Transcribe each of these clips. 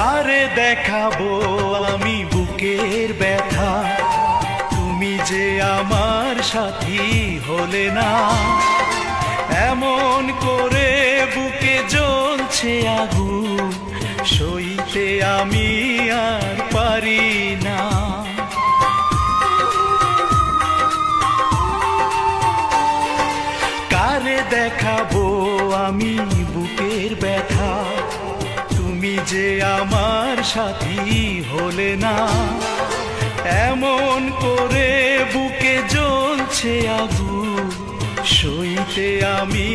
কারে দেখাবো আমি বুকের ব্যথা, তুমি যে আমার সাথী হলে না। এমন করে বুকে জ্বলছে আগুন, সইতে আমি আর পারি না। কারে দেখাবো আমি বুকের ব্যথা, তুমি যে আমার সাথী হলে না। এমন করে বুকে জ্বলছে আগুন, সইতে আমি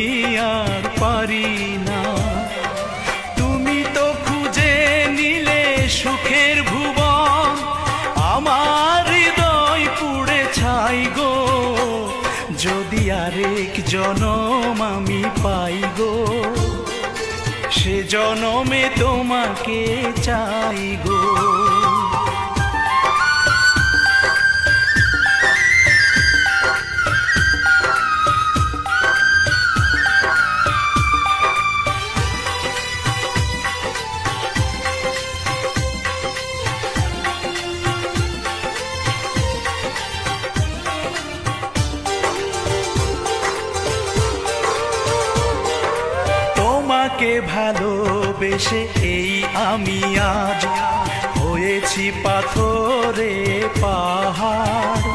আর পারি না। তুমি তো খুঁজে নিলে সুখের ভুবন, আমার হৃদয় পুড়ে ছাই গো। যদি আরেক জনম আমি পাই গো, সে জনমে তোমাকে চাই গো। তোমাকে ভালোবেসে এই আমি আজ হয়েছি পাথরে পাহাড়।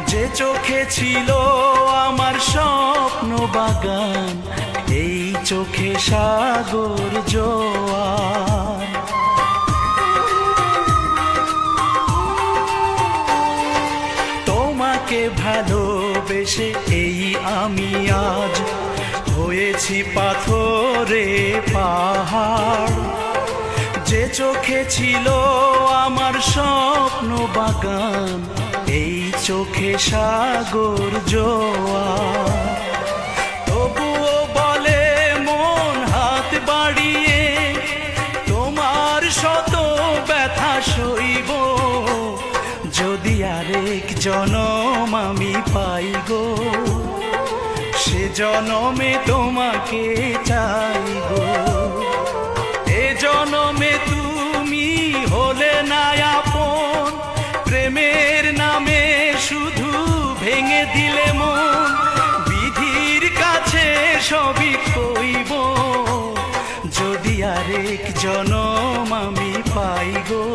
যে চোখে ছিল আমার স্বপ্ন বাগান, এই চোখে সাগর জোয়ার। তোমাকে ভালোবেসে এই আমি আজ হয়েছি পাথরে পাহাড়। যে চোখে ছিল আমার স্বপ্ন বাগান, এই চোখে সাগর জোয়ার। তবুও বলে মন হাত বাড়িয়ে, তোমার শত ব্যথা সইব। যদি আরেক জনম আমি পাই গো, সে জনমে তোমাকে চাই গো। এ জনমে তুমি হলে না আপন, প্রেমের নামে শুধু ভেঙে দিলে মন। বিধির কাছে সবই কইব, যদি আরেক জনম আমি পাই গো,